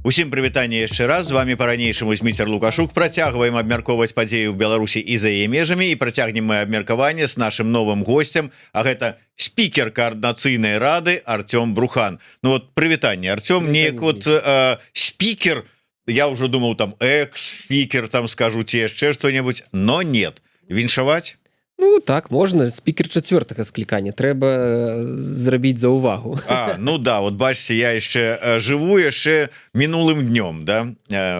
Усім прывітанне яшчэ раз, з вами па-ранейшаму Зміцер Лукашук. Працягваем абмяркоўваць падзею ў Беларусі і за яе межамі, і працягнем мы абмеркаванне з нашым новым госцем, а гэта спікер Координацыйнай рады Артём Брухан. Ну вот прывітанне, Артём, неяк вот спікер, я ўжо думаў там экс-спікер, там скажу ці яшчэ што-небудзь, но нет. Віншаваць? Ну так, можна, спікер чацвёртага склікання, трэба зрабіць за ўвагу. Ну да, вот бачыце, я яшчэ жыву яшчэ мінулым днём, да,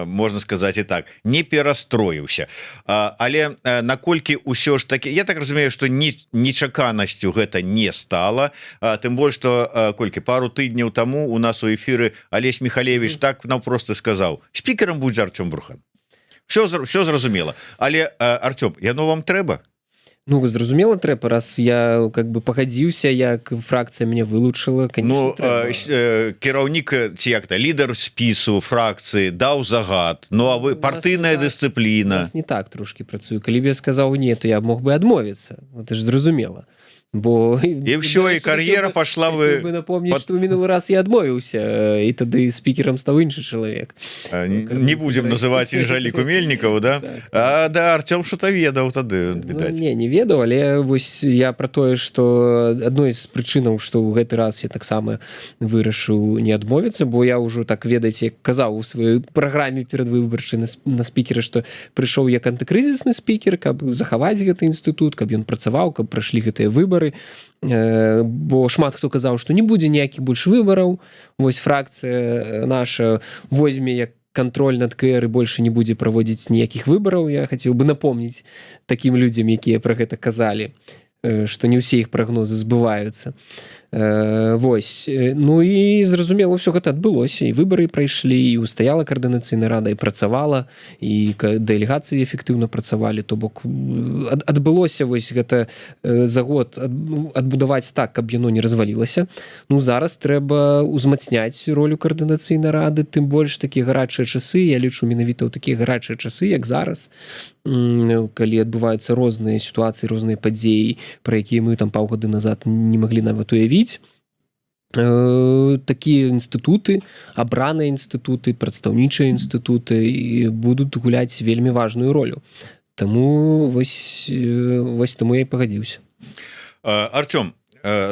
можна сказаць і так, не перастроіўся. Але наколькі ўсё ж такі, я так разумею, што нечаканасцю гэта не стала, тым больш, што колькі пару тыдняў таму у нас у эфіры Алесь Михалевич так наўпрост сказаў: спікерам будзе Артём Брухан. Все зразумела. Але, Артём, яно вам трэба? Ну, зразумела, трэба, раз я как бы пагадзіўся, як фракцыя мяне вылучыла, конечно, кіраўнік ці як-то лідар спісу фракцыі даў загад, ну а вы партыйная дысцыпліна. Нас не так трошки працую, калі б я сказаў не, то я мог бы адмовіцца, это ж зразумела. Бо і все, і кар'ера пошла. Вы напомніць, што ў мінулы раз я адмовіўся, і тады спікерам стаў іншы чалавек. Не будзем называць Інжаліку Мельнікаву, да? Да, Артём што-то ведаў тады, відаць. Не ведаў, але вось я пра тое, што адной з прычынаў, што ў гэты раз я таксама вырашыў не адмовіцца, бо я ўжо так, ведаеце, казаў у сваёй праграме перадвыбарчай на спікера, што прыйшоў як антыкрызісны спікер, каб захаваць гэты інстытут, каб ён працаваў, каб прайшлі гэтыя выбары. Бо шмат хто казаў, што не будзе ніякіх больш выбараў, вось фракцыя наша возьме як кантроль над КР і больше не будзе праводзіць ніякіх выбараў. Я хацеў бы напомніць такім людзям, якія пра гэта казалі, што не ўсе іх прагнозы збываюцца. Вось, ну і зразумела, ўсё гэта адбылося, і выбары прайшлі, і устаяла Координацыйная рада, і працавала, і дэлегацыі эфектыўна працавалі, то бок адбылося вось гэта за год адбудаваць так, каб яно не развалілася. Ну зараз трэба ўзмацняць ролю Координацыйнай рады, тым больш такія гарачыя часы, я лічу менавіта ў такія гарачыя часы, як зараз, калі адбываюцца розныя сітуацыі, розныя падзеі, пра якія мы там паўгады назад не маглі нават уявіць. Такія інстытуты, абраныя інстытуты, прадстаўнічыя інстытуты будуць гуляць вельмі важную ролю. Таму вось таму я і пагадзіўся. Артём,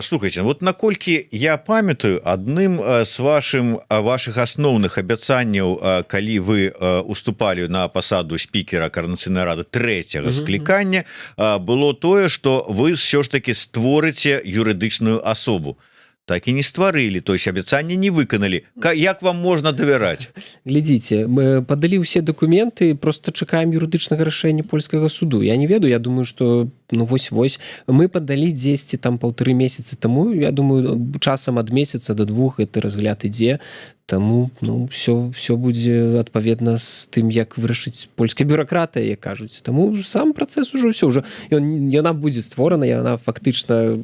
слухайте, вот наколькі я памятаю, адным з вашых асноўных абяцанняў, калі вы уступалі на пасаду спікера Координацыйнай рады трэцяга склікання, было тое, што вы ўсё ж таки створыце юрыдычную асобу. Так і не стварылі, то есть абяцанне не выканалі. Як вам можна давяраць? Глядзіце, мы падалі ўсе дакументы, просто чакаем юрыдычнага рашэння польскага суду. Я не ведаю, я думаю, што ну вось-вось, мы падалі дзесьці там 1,5 месяцы таму, я думаю, часам ад месяца до 2 гэты разгляд ідзе, таму ну все будзе адпаведна з тым, як вырашыць польская бюракратыя, як кажуць. Таму сам працэс ужо ўсё, яна будзе створана, яна фактычна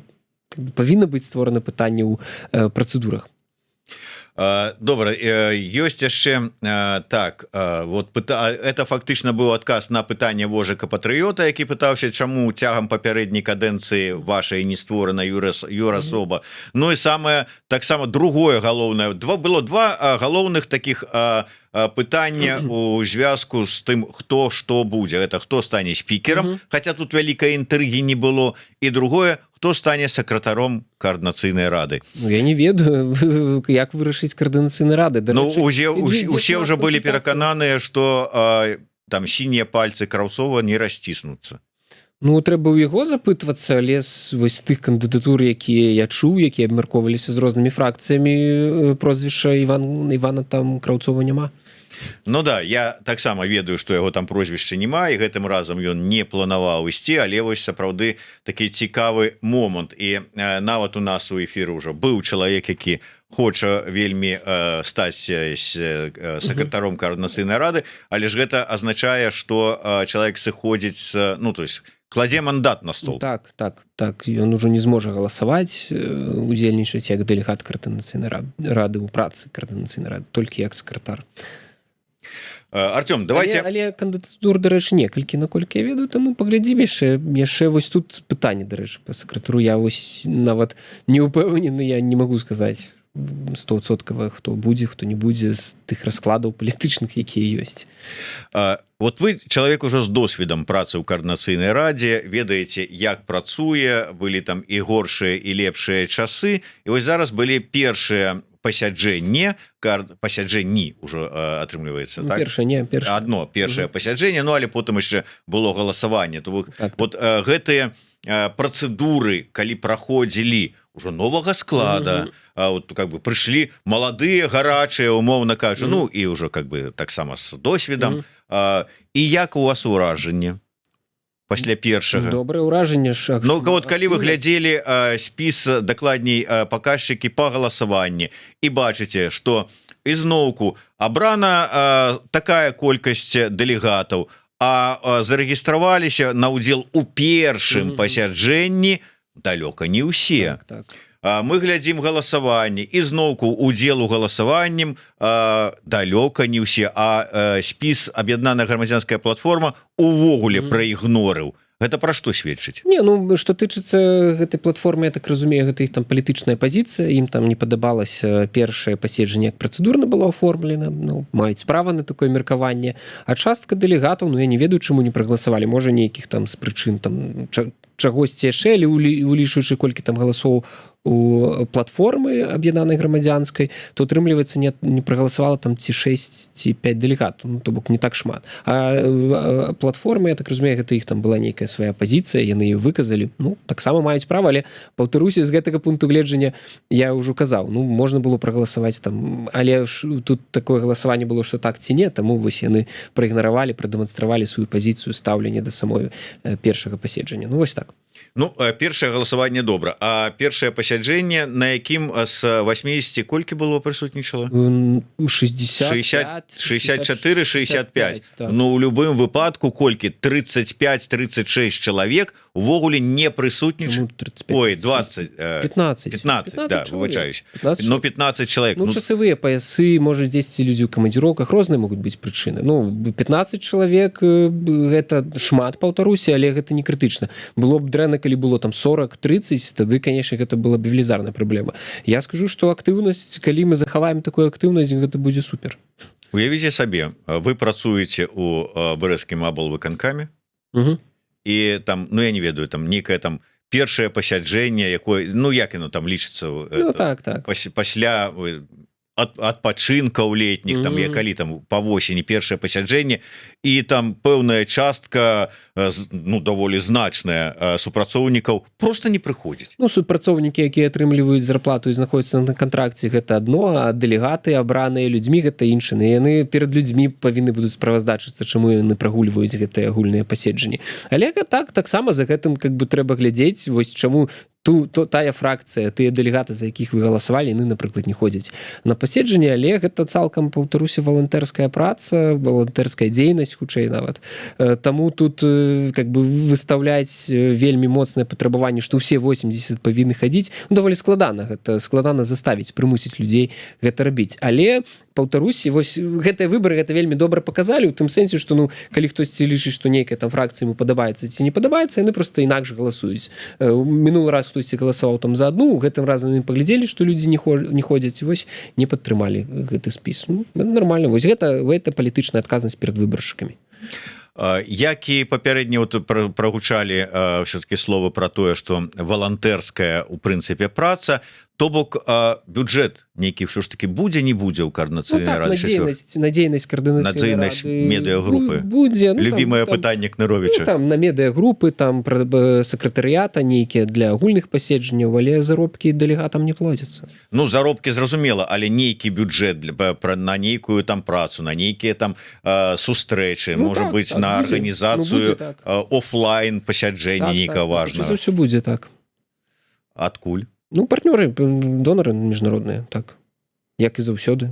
павінна быць створана, пытанне ў працэдурах. Добра, ёсць яшчэ так, вот это фактычна быў адказ на пытанне Вожыка Патрыёта, які пытаўся, чаму цягам папярэдняй кадэнцыі вашай не створана юрасоба. Ну і самае таксама другое галоўнае, было два галоўных такіх пытання у звязку з тым, хто што будзе. Это хто стане спікерам, хаця тут вялікай інтрыгі не было, і другое, хто стане сакратаром Координацыйнай рады. Ну, я не ведаю, як вырашыць Координацыйнай рады. Ну, усе ўжо былі перакананыя, што там сінія пальцы Краўцова не расціснуцца. Ну, трэба ў яго запытвацца, але вось тых кандыдатур, якія я чуў, якія абмяркоўваліся з рознымі фракцыямі, прозвішча Івана там Краўцова няма. Ну да, я таксама ведаю, што яго там прозвішча няма, і гэтым разам ён не планаваў ісці, але вось сапраўды такі цікавы момант. І нават у нас у эфіры ўжо быў чалавек, які хоча вельмі стаць сакратаром Координацыйнай рады, але ж гэта азначае, што чалавек сыходзіць, ну то есть кладзе мандат на стол. Так, ён ужо не зможа галасаваць, удзельнічаць як дэлегат Координацыйнай рады ў працы Координацыйнай рады, толькі як сакратар. Артём, давайте... Але кандыдатур, дарэчы, некалькі, наколькі я ведаю, таму паглядзім яшчэ вось тут пытанне, дарэчы, па сакратару. Я вось нават не ўпэўнены, я не магу сказаць, 100%, хто будзе, хто не будзе з тых раскладаў палітычных, якія ёсць. Вот вы чалавек ужо з досведам працы ў каардынацыйнай радзе, ведаеце, як працуе, былі там і горшыя і лепшыя часы, і вось зараз былі першыя пасяджэнні ўжо атрымліваецца, так? Адно першае пасяджэнне, ну але потым яшчэ было галасаванне. То вот гэтыя працэдуры, калі праходзілі ўжо новага склада, вот как бы прыйшлі маладыя, гарачыя, умоўна кажу, ну і ўжо как бы таксама з досведам. І як у вас уражанне пасля першага? Добрае ўражанне. Ну вот калі вы глядзелі спіс, дакладней паказчыкі па галасаванні і бачыце, што ізноўку абрана такая колькасць дэлегатаў, а зарэгістраваліся на ўдзел у першым пасяджэнні далёка не ўсе. Мы глядзім галасаванне, ізноўку удзел у галасаваннем далёка не ўсе, а спіс аб'яднаная грамадзянская платформа увогуле праігнорыў. Гэта пра што сведчыць? Не, ну што тычыцца гэтай платформы, я так разумею, гэта іх там палітычная пазіцыя, ім там не падабалася першае паседжанне, як працэдурна было аформлена, ну, маюць права на такое меркаванне, а частка дэлегатаў, ну я не ведаю, чаму не прагаласавалі, можа нейкіх там з прычын там чагосьці яшчэ, улічваючы колькі там галасоў у платформы аб'яднанай грамадзянскай, то атрымліваецца не прагаласавала там ці 6 ці 5 дэлегатаў, ну, то бок не так шмат. А платформы, я так разумею, гэта іх там была нейкая свая пазіцыя, яны ее выказалі, ну таксама маюць права, але паўтаруся, з гэтага пункту гледжання я ўжо казаў, ну можна было прагаласаваць там, але тут такое галасаванне было, што так ці не, таму вось яны праігнаравалі, прадэманстравалі сваю пазіцыю стаўлення да самой першага паседжання. Ну вось так. Ну, першае галасаванне добра, а першае пасяджэнне, на якім з 80 колькі было прысутнічала? 64, 65. Ну, у любым выпадку колькі? 35-36 чалавек увогуле не прысутнічалі? Ой, 20. 15, да, выбачаюсь. Ну, 15 чалавек. Ну, часовыя паясы, можа, 10 людзі ў камандзіроўках, розныя могуць быць прычыны. Ну, 15 чалавек, гэта шмат, паўтаруся, але гэта не крытычна. Было б дрэнна, калі было там 40-30, тады, конечно, гэта была б велізарная праблема. Я скажу, што актыўнасць, калі мы захаваем такую актыўнасць, гэта будзе супер. Уявіце сабе, вы працуеце у брэсцкім аблвыканкаме, і там, ну я не ведаю, там нейкае там першае пасяджэнне, якое, ну як яно там лічыцца, ну, так. пасля адпачынкаў летніх, там, калі там па восені першае пасяджэнне, і там пэўная частка, ну, даволі значная супрацоўнікаў просто не прыходзіць. Ну, супрацоўнікі, якія атрымліваюць зарплату і знаходзяцца на кантракце, гэта адно, а дэлегаты, абраныя людзьмі, гэта іншыя. Яны перад людзьмі павінны будуць справаздачыцца, чаму яны прагульваюць гэтыя агульныя паседжанні. Але таксама за гэтым как бы трэба глядзець, вось чаму тая фракцыя, тыя дэлегаты, за якіх вы галасавалі, яны, напрыклад, не ходзяць на паседжанні, але гэта цалкам, паўтаруся, валантэрская праца, валантэрская дзейнасць, хутчэй нават. Таму тут как бы выстаўляць вельмі моцнае патрабаванне, што ўсе 80 павінны хадзіць, ну, даволі складана, гэта складана заставіць, прымусіць людзей гэта рабіць. Але паўтаруся, вось гэтыя выбары гэта вельмі добра паказалі, у тым сэнсе, што ну калі хтосьці лічыць, што нейкая там фракцыя ему падабаецца ці не падабаецца, яны проста інакш галасуюць. Мінулы раз хтосьці галасаваў там за адну, гэтым разам яны паглядзелі, што людзі не ходзяць, і вось не падтрымалі гэты спіс. Ну, нормально, вось гэта палітычная адказнасць перад выбаршчыкамі. Як і папярэдне прагучалі ўсё-такі словы пра тое, што валантэрская у прынцыпе праца, то бок бюджэт нейкі ўсё ж таки будзе, не будзе ў каардынацыйнай рады? Надзейнасць каардынацыйнай рады медыагрупы. Будзе. Любімае пытанне Кныровіча. Ну, там на медыагрупы, там сакратарыята нейкія для агульных паседжанняў, але заробкі дэлегатам не плоцяцца. Ну, заробкі зразумела, але нейкі бюджэт на нейкую там працу, на нейкія там сустрэчы, можа быць, на арганізацыю офлайн пасяджэння нейкага важнага. За ўсё будзе так. Адкуль? Ну, партнёры, донары міжнародныя, так. Як і заўсёды.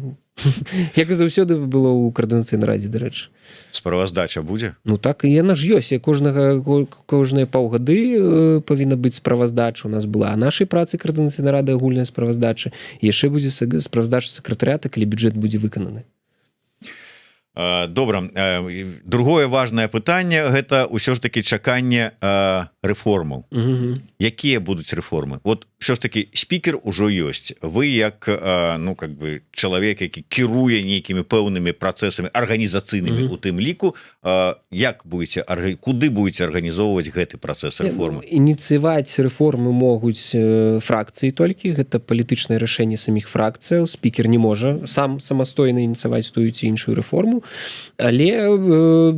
Як і заўсёды было ў каардынацыйнай радзе, дарэчы. Справаздача будзе? Ну так, і яна ж ёсць. Кожныя паўгады павінна быць справаздача. У нас была нашай працы каардынацыйнай рады агульная справаздача. Яшчэ будзе справаздача сакратарыята, калі бюджэт будзе выкананы. Добра. Другое важнае пытанне, гэта ўсё ж такі чаканне рэформаў. Якія будуць рэформы? Вот що ж таки спікер ужо ёсць. Вы як ну как бы чалавек, які кіруе нейкімі пэўнымі працэсамі арганізацыйнымі у тым ліку, як будете, куды будете арганізоўваць гэты працэс рэформы? Ініцыяваць рэформы могуць фракцыі толькі, гэта палітычнае рашэнне саміх фракцыяў. Спікер не можа самастойна ініцыяваць тую ці іншую рэформу, але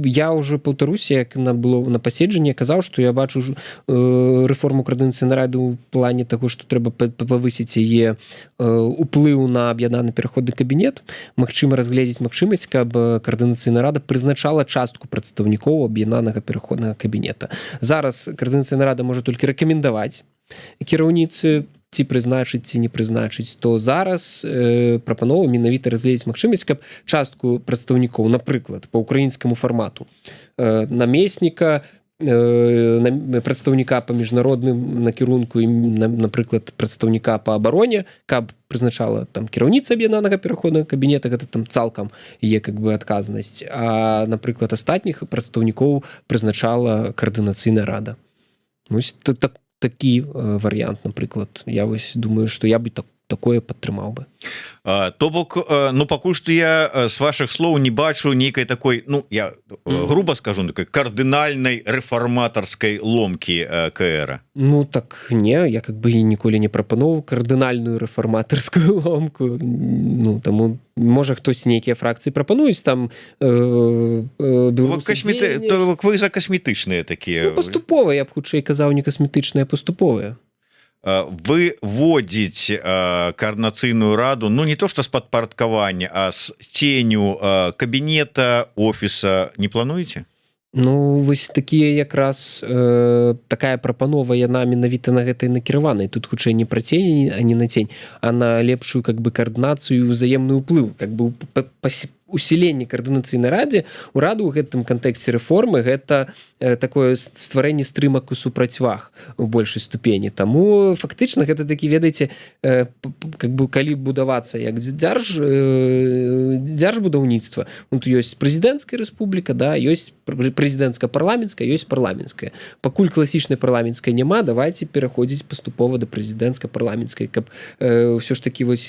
я ўжо паўтаруся, як было на паседжанні, казаў, што я бачу рэформу Координацыйнай рады ў плане таго, што трэба павысіць яе уплыў на аб'яднаны пераходны кабінет. Магчыма разгледзець магчымасць, каб Координацыйная рада прызначала частку прадстаўнікоў аб'яднанага пераходнага кабінета. Зараз Координацыйная рада можа толькі рэкамендаваць кіраўніцы ці прызначыць, ці не прызначыць, то зараз прапанова менавіта разгледзець магчымасць, каб частку прадстаўнікоў, напрыклад, па ўкраінскаму фармату намесніка, прадстаўніка па міжнародным накірунку і, напрыклад, прадстаўніка па абароне, каб прызначала там кіраўніца аб'яднанага пераходнага кабінета, гэта там цалкам яе как бы адказнасць, а, напрыклад, астатніх прадстаўнікоў прызначала Координацыйная рада. Вось такі варыянт, напрыклад. Я вось думаю, што я бы такое падтрымаў бы. То бок, ну пакуль што я з вашых слоў не бачу нейкай такой, ну я груба скажу, такой кардынальнай рэфарматарскай ломкі КР. Ну так не, я как бы ніколі не прапановаў кардынальную рэфарматарскую ломку. Ну таму можа хтось нейкія фракцыі прапануюць там вы за касметычныя такія. Ну, паступова, я б хутчэй казаў, не касметычныя, паступовыя. Вы вводзіць Координацыйную раду, ну не то што з падпарадкавання, а з ценю кабінета, офіса не плануеце? Ну вось такія якраз такая прапанова, яна менавіта на гэтай накіраванай. Тут хутчэй не пра цень, а не на цень, а на лепшую как бы каардынацыю і ўзаемны ўплыў, как бы усіленне Координацыйнай радзе у раду ў гэтым кантэксце рэформы гэта такое стварэнне стрымак у супрацьваг у большай ступені. Таму фактычна гэта такі, ведаеце, как бы калі будавацца як дзяржбудаўніцтва, тут ёсць прэзідэнцкая рэспубліка, да, ёсць прэзідэнцка-парламенцкая, ёсць парламенцкая. Пакуль класічнай парламенцкай няма, давайте пераходзіць паступова да прэзідэнцка-парламенцкай, каб ўсё ж такі вось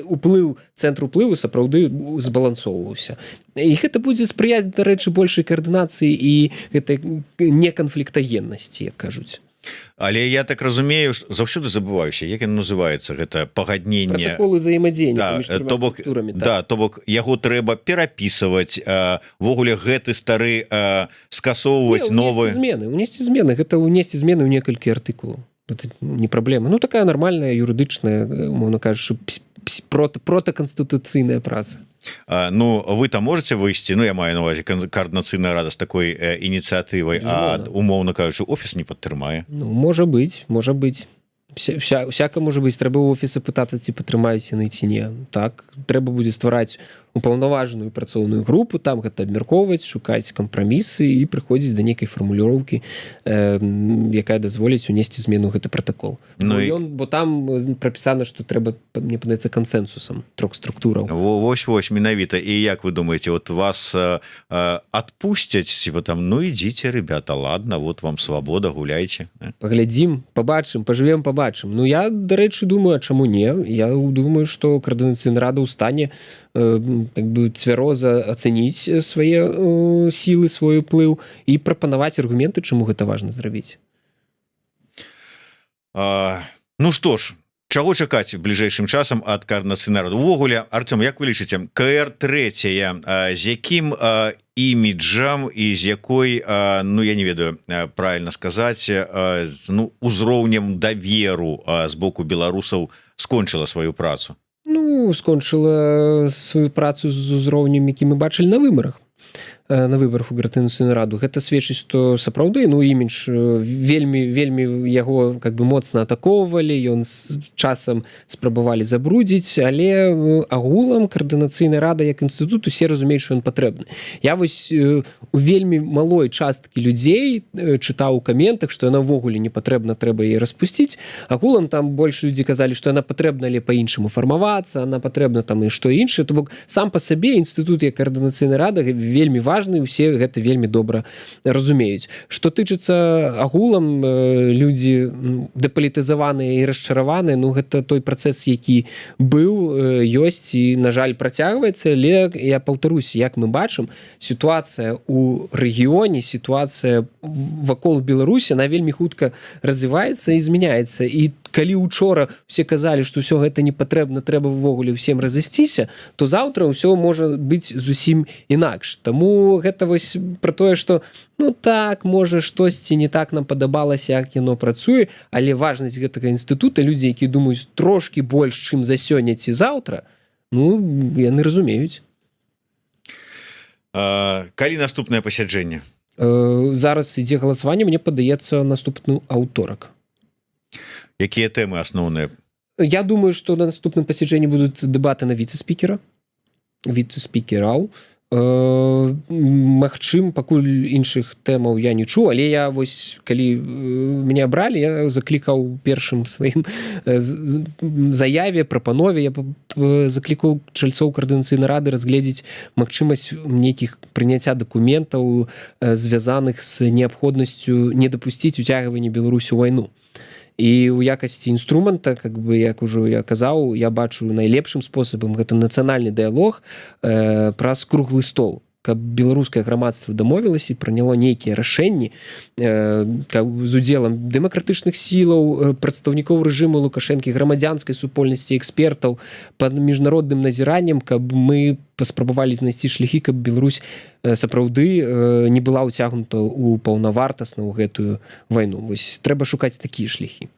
уплыў, цэнтр уплыву сапраўды збалансоўваўся. І гэта будзе спрыяць, дарэчы, большай каардынацыі і гэтай неканфліктагеннасці, як кажуць. Але я так разумею, заўсёды забываюся, як ён называецца, гэта пагадненне, протакол узаемадзеяння паміж трыма структурамі. Да, то бок яго трэба перапісваць, ввогуле гэты стары скасоўваць новы. Унесці змены, гэта унесці змены ў некалькі артыкулаў. Это не праблема. Ну такая нармальная юрыдычная, мовна кажучы, протаканстытуцыйная праца. Ну вы там можете выйсці, ну я маю на увазе Координацыйная рада з такой ініцыятывай, а умоўна кажучы, офіс не падтрымае. Ну можа быць. Всяка можа быць, трэба ў офісы пытацца, ці падтрымаюць яны ці не. Так, трэба будзе ствараць упаўнаважаную працоўную групу, там гэта абмяркоўваць, шукаць кампрамісы і прыходзіць да нейкай фармулёўкі, якая дазволіць унесці змену гэты протакол. Бо там прапісана, што трэба, мне падаецца, кансэнсусам трох структураў. Вось менавіта. І як вы думаеце, вот вас адпусцяць, типа там, ну ідзіце, ребята, ладно, вот вам свабода, гуляйце. Паглядзім, пабачым, пажывем, пабачым. Ну я, дарэчы, думаю, а чаму не? Я думаю, што Координацыйная рада ў стане как бы цвяроза ацэніць свае сілы, свой уплыў і прапанаваць аргументы, чаму гэта важна зрабіць. Ну што ж, чаго чакаць бліжэйшым часам ад Координацыйнай рады? Увогуле, Артём, як вы лічыце, КР-3 з якім іміджам і з якой, ну я не ведаю правильно сказаць, ну узроўнем даверу з боку беларусаў скончыла сваю працу? Ну, скончыла сваю працу з узроўнем, які мы бачылі на выбарах у Координацыйную раду. Гэта сведчыць, што сапраўды, ну, імідж вельмі яго как бы моцна атакоўвалі, ён з часам спрабавалі забрудзіць, але агулам Координацыйная рада як інстытут усе разумеюць, што ён патрэбны. Я вось у вельмі малой часткі людзей чытаў у каментах, што яна ўвогуле не патрэбна, трэба яе распусціць. Агулам там больш людзі казалі, што яна патрэбна, але па-іншаму фармавацца, она патрэбна там і што іншае. То бок сам па сабе інстытут як Координацыйная рада вельмі важны, важны, усе гэта вельмі добра разумеюць. Што тычыцца агулам, людзі дэпалітызаваныя і расчараваныя, ну гэта той працэс, які быў, ёсць і, на жаль, працягваецца, але я паўтарусь, як мы бачым, сітуацыя ў рэгіёне, сітуацыя вакол Беларусі, она вельмі хутка развіваецца і змяняецца. І калі учора все казалі, што ўсё гэта не патрэбна, трэба ўвогуле ўсім разысціся, то заўтра ўсё можа быць зусім інакш. Таму гэта вось пра тое, што ну так, можа, штосьці не так нам падабалася, як яно працуе, але важнасць гэтага інстытута, людзі, якія думаюць трошкі больш, чым за сёння ці заўтра, ну, яны разумеюць. Калі наступнае пасяджэнне? Зараз ідзе галасаванне, мне падаецца, наступны аўторак. Якія тэмы асноўныя? Я думаю, што на наступным пасяджэнні будуць дэбаты на віцэ-спікера, віцэ-спікераў. Магчым, пакуль іншых тэмаў я не чуў, але я вось, калі мяне абралі, я заклікаў першым сваім заяве, прапанове, я заклікаў чальцоў каардынацыйнай рады разгледзець магчымасць нейкіх прыняцця дакументаў, звязаных з неабходнасцю не дапусціць уцягвання Беларусі ў вайну. І ў якасці інструмента, как бы, як ужо я казаў, я бачу найлепшым спосабам гэта нацыянальны дыялог праз круглы стол, каб беларускае грамадства дамовілася і прыняло нейкія рашэнні з удзелам дэмакратычных сілаў, прадстаўнікоў рэжыму Лукашэнкі, грамадзянскай супольнасці, экспертаў, пад міжнародным назіраннем, каб мы паспрабавалі знайсці шляхі, каб Беларусь сапраўды не была ўцягнута ў паўнавартасна ў гэтую вайну. Вось трэба шукаць такія шляхі.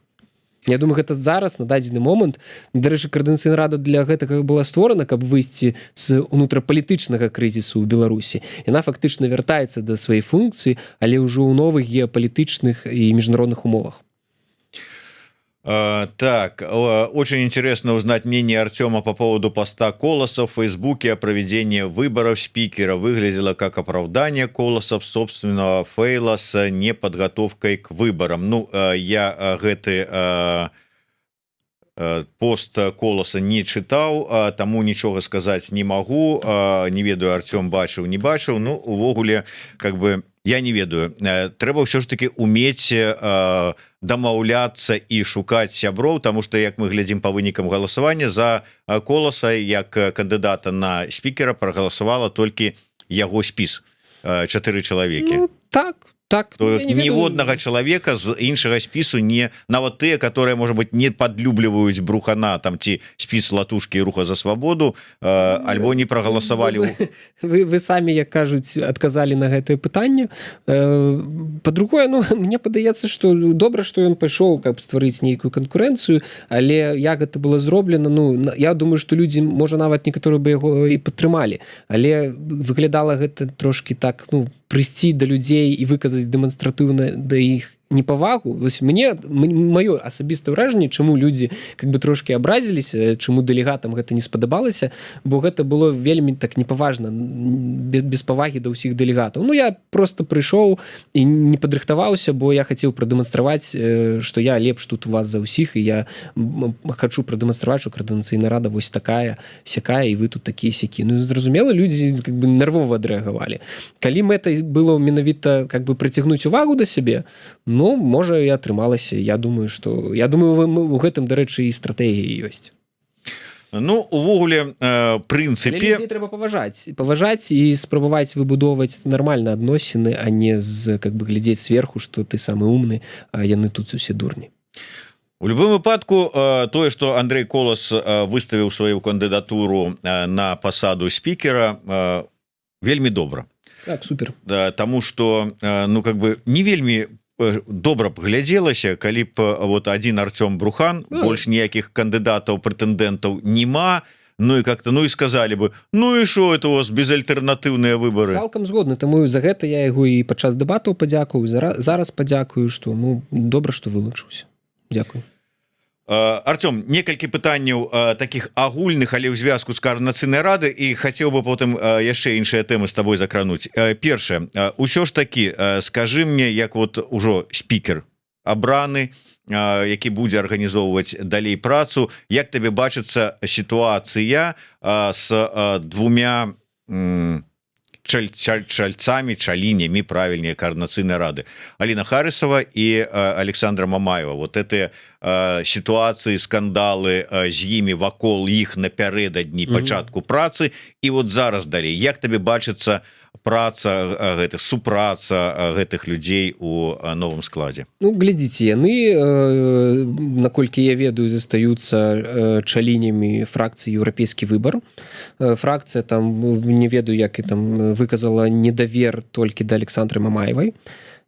Я думаю, гэта зараз, на дадзены момант, дарэчы, каардынацыйная рада для гэтага была створана, каб выйсці з унутрапалітычнага крызісу ў Беларусі. Яна фактычна вяртаецца да сваёй функцыі, але ўжо ў новых геапалітычных і міжнародных умовах. Так, очень интересно узнать мнение Артема по поводу поста Колоса в Фейсбуке о проведении выборов спикера. Выглядело как оправдание Колоса собственного фейла с неподготовкой к выборам. Ну, я гэты пост Колоса не читал, тому ничего сказать не могу. Не ведаю, Артем бачыў, не бачыў. Ну, увогуле, как бы, я не ведаю. Трэба ўсё ж таки уметь дамаўляцца і шукаць сяброў, тому что, як мы глядзім по вынікам галасавання, за Колоса як кандыдата на спікера прагаласавала толькі яго спіс 4 чалавекі. Ну, так. Ніводнага чалавека з іншага спісу, не нават тыя, которые, может быть, не падлюбліваюць брухана там ці спіс латушкі руха за свабоду, альбо не прагаласавалі. Вы самі, як кажуць, адказалі на гэтае пытанне. Па-другое, ну, мне падаецца, што добра, што ён пайшоў, каб стварыць нейкую канкурэнцыю, але як гэта было зроблена, ну, я думаю, што людзі, можа, нават некаторыя бы яго і падтрымалі, але выглядала гэта трошки так, ну, прыйсці да людзей і выказаць дэманстратыўна да іх непавагу. Маё асабістае ўражанне, чаму людзі как бы трошки абразіліся, чаму дэлегатам гэта не спадабалася, бо гэта было вельмі так непаважна, без павагі да ўсіх дэлегатаў. Ну, я просто прыйшоў і не падрыхтаваўся, бо я хацеў прадэманстраваць, што я лепш тут у вас за ўсіх, і я хачу прадэманстраваць, што каардынацыйная рада вось такая, сякая, і вы тут такія-сякі. Ну, зразумела, людзі как бы нервова адрэагавалі. Калі мэтай было менавіта как бы прыцягнуць увагу да сябе, ну, можа, і атрымалася. Я думаю, у гэтым, дарэчы, і стратэгія ёсць. Ну, увогуле, прынцыпе... Але людзей трэба паважаць і спрабаваць выбудоўваць нармальна адносіны, а не как бы глядзець сверху, што ты самы умны, а яны тут усе дурні. У любым выпадку, тое, што Андрей Колос выставіў сваю кандыдатуру на пасаду спікера, вельмі добра. Так, супер. Таму што, ну, как бы, не вельмі добра б глядзелася, калі б вот один Артём Брухан, больш ніякіх кандыдатаў, прэтэндэнтаў нема, ну і как-то, ну і сказалі бы, ну і шо это у вас безальтэрнатыўныя выбары? Цалкам згодны, таму за гэта я яго і падчас дэбатаў падзякую, зараз падзякую, што, ну, добра, што вылучыўся. Дзякую. Артём, некалькі пытанняў таких агульных, але ў звязку з каардынацыйнай рады, і хацеў бы потым яшчэ іншыя тэмы з табой закрануць. Першае, усё ж такі, скажы мне, як вот ужо спікер абраны, які будзе арганізоўваць далей працу, як табе бачыцца сітуацыя з двумя чальцамі чалінями правільнее координацыйнай рады Аліна Харысова і Александра Мамаева. Вот эти сітуацыі, скандалы з імі вакол іх напярэдадні пачатку працы і вот зараз далей як табе бачыцца праца гэтых супраца гэтых людзей у новым складзе? Ну глядзіце, яны наколькі я ведаю застаюцца чалінямі фракцыі еўрапейскі выбар. Фракцыя там не ведаю як і там выказала недавер толькі да Александры Мамаевай.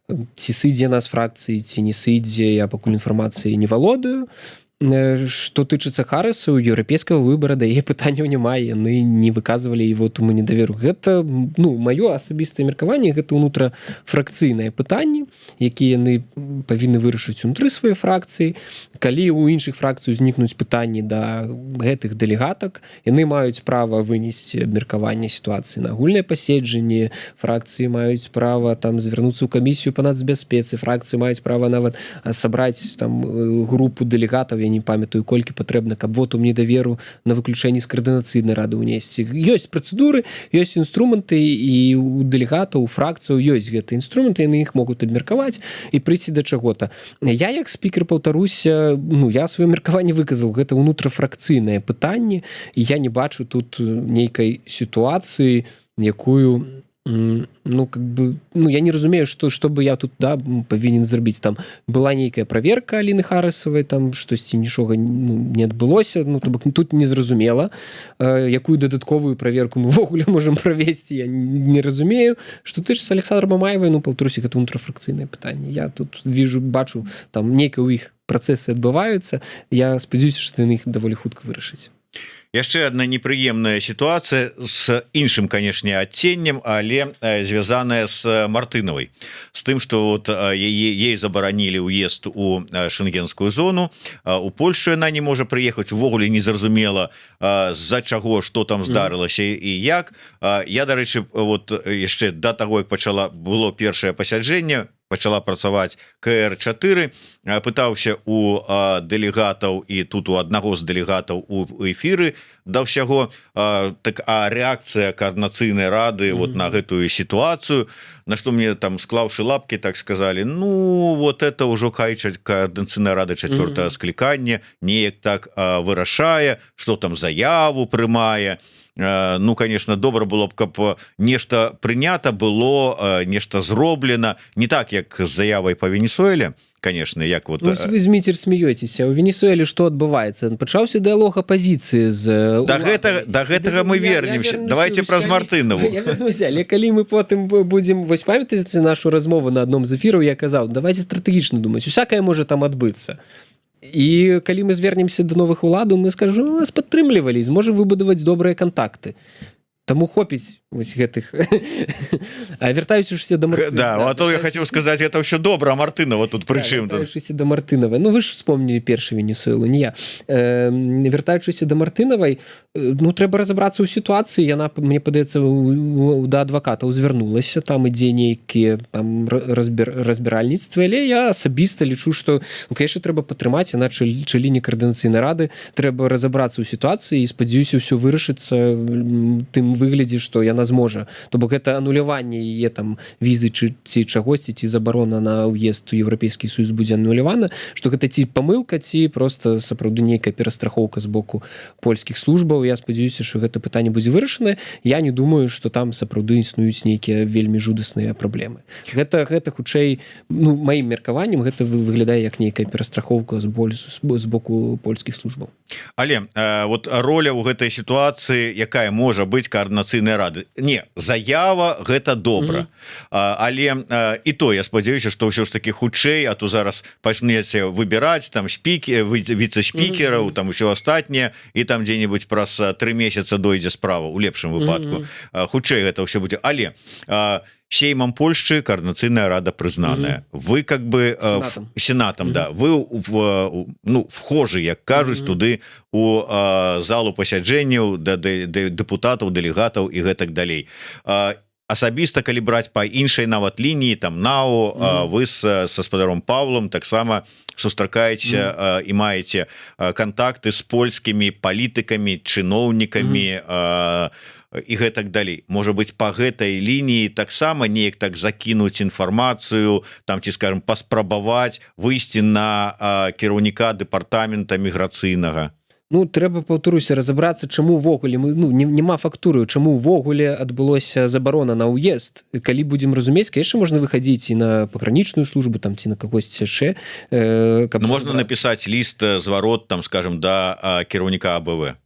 Ці сыдзе нас фракцыі ці не сыдзе, я пакуль інфармацыі не валодаю. Што тычыцца Харыса, у еўрапейскага выбара да яе пытанняў няма, яны не выказвалі его тому недаверу. Гэта маё асабістае меркаванне, гэта ўнутрафракцыйныя пытанні, якія яны павінны вырашыць унутры сваёй фракцыі. Калі у іншых фракцый узнікнуць пытанні да гэтых дэлегатак, яны маюць права вынесці абмеркаванне сітуацыі на агульнае паседжанне, фракцыі маюць права там звярнуцца ў камісію па нацбяспецы, фракцыі маюць права нават сабраць там групу дэлегатаў, я не памятаю колькі патрэбна, каб вотум недаверу на выключэнне з каардынацыйнай рады ўнесці. Ёсць працэдуры, ёсць інструменты і у дэлегатаў, у фракцыяў ёсць гэты інструменты, яны іх могуць абмеркаваць і прыйсці да чаго-то. Я як спікер паўтаруся, я сваё меркаванне выказал, гэта ўнутрафракцыйнае пытанне і я не бачу тут нейкай сітуацыі, якую я не разумею, что бы я тут павінен зрабіць. Там была нейкая праверка Аліны Харысавай, там штосьці нічога не адбылося, то бок тут незразумела, якую дадатковую праверку мы ўвогуле можам правесці, я не разумею. Што тычыцца Александра Мамаевай, паўтаруся, гэта ўнутрафракцыйнае пытанне. Я тут бачу, там нейкая ў іх працэсы адбываюцца, я спадзяюся, што яны іх даволі хутка вырашыць. Яшчэ одна непрыемная сітуацыя з іншым, канешне, адценнем, але звязаная з Мартынавай, з тым, што вот ей забаранілі ўезд у шенгенскую зону, у Польшу яна не можа прыехаць, увогуле незразумела з-за чаго, што там здарылася і як. Я, дарэчы, вот яшчэ да таго, як было першае пасяджэнне, пачала працаваць КР4, пытаўся у дэлегатаў і тут у аднаго з дэлегатаў у эфіры да ўсяго, так рэакцыя координацыйнай рады вот на гэтую сітуацыю, на што мне там склаўшы лапки, так сказали, вот это ўжо хай координацыйная рада 4-го склікання неяк так вырашае, што там заяву прымае. Конечно, добра было б, каб нешта прынята было, нешта зроблена, не так, як з заявай по Венесуэле, конечно, як вот... Вы, Зміцер, смеетеся. У Венесуэле што адбываецца? Пачаўся дыалог апазіцыі з... Да гэтага мы вернемся. Давайте праз Мартынаву. Я вернуся, але калі мы потым будзем... Вось памятаеце нашу размову на адном з эфіраў, я казаў, давайте стратэгічна думаць, усякае можа там адбыцца. І калі мы звернемся да новых уладаў, мы скажем, нас падтрымлівалі, зможам выбудаваць добрыя кантакты. Таму хопіць вось гэтых. А вяртаючыся да Мартынова. Да, а то я хотел сказать, это ўсё добра, а Мартынова тут пры чым? Вяртаючыся да Мартынавай. Вы ж вспомнілі першы Венесуэлу, не я. Вяртаючыся да Мартынавай, трэба разабрацца ў сітуацыі. Яна, мне падаецца, да адвакатаў звярнулася, там ідзе нейкія разбіральніцтвы, але я асабіста лічу, што, конечно, трэба падтрымаць, яна чаліні координацыйнай рады, трэба разабрацца ў сітуацыі і, спадзяюся, ўсё вырашыцца тым выглядзе, што яна зможа. То бок гэта ануляванне яе там візы ці чагосьці, ці забарона на ўезд у Еўрапейскі Союз будзе анулявана, што гэта ці памылка, ці просто сапраўды нейкая перастрахоўка з боку польскіх службаў. Я спадзяюся, што гэта пытанне будзе вырашанае. Я не думаю, што там сапраўды існуюць нейкія вельмі жудасныя праблемы. Гэта хутчэй, маім меркаваннем, гэта выглядае як нейкая перастрахоўка з боку польскіх службаў. Але вот роля ў гэтай сітуацыі, якая можа быць координацыйнай рады? Не, заява гэта добра, але і то я спадзяюся, што ўсё ж таки хутчэй, а то зараз пачнеце выбіраць там віцэ-спікераў, там усё астатняе, і там дзе-нибудь праз 3 месяца дойдзе справа у лепшым выпадку. Хутчэй гэта ўсё будзе, але сеймам Польшчы координацыйная рада прызнаная. Вы как бы сенатам, да, вы вхожы, як кажуць, туды у залу пасяджэнняў дэпутатаў, дэлегатаў і гэтак далей. Асабіста, калі браць па іншай нават лініі, там НАО, вы са спадаром Павлом таксама сустракаеце і маеце кантакты з польскімі палітыкамі, чыноўнікамі, і гэтак далей. Можа быць, по гэтай лініі таксама неяк так закінуць інфармацыю, там ці скажем паспрабаваць выйсці на кіраўніка дэпартамента міграцыйнага. Ну трэба, паўтаруся, разабрацца, чаму ўвогуле мы няма фактуры, чаму ўвогуле адбылося забарона на ўезд. Калі будзем разумець, конечно, можна выхадзіць і на пагранічную службу там ці на кагосьці яшчэ, можна напісаць ліст зварот там, скажем, да кіраўніка АБВ.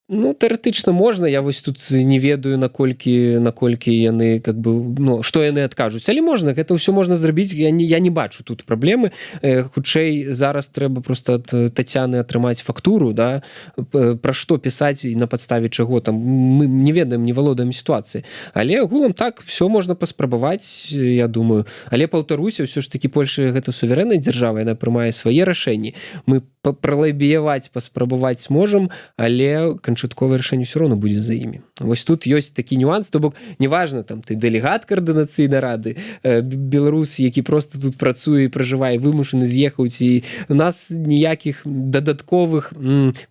Ну, тэоретычна можна, я вось тут не ведаю, наколькі яны как бы, ну, што яны адкажуць, але можна, гэта ўсё можна зрабіць, я не бачу тут праблемы. Хутчэй зараз трэба просто ад Тацяны атрымаць фактуру, да, пра што пісаць і на падставе чаго там, мы не ведаем, не валодаем сітуацыі, але агулам так все можна паспрабаваць, я думаю, але паўтаруся, ўсё ж такі Польша гэта суверэнная дзяржава, яна прымае свае рашэнні, мы пралабіяваць, паспрабаваць можам, але канчатковае рашэнне ўсё роўна будзе за імі. Вось тут ёсць такі нюанс, то бок неважна, там ты дэлегат каардынацыйнай рады, беларус, які просто тут працуе і пражывае, вымушаны з'ехаць, і у нас ніякіх дадатковых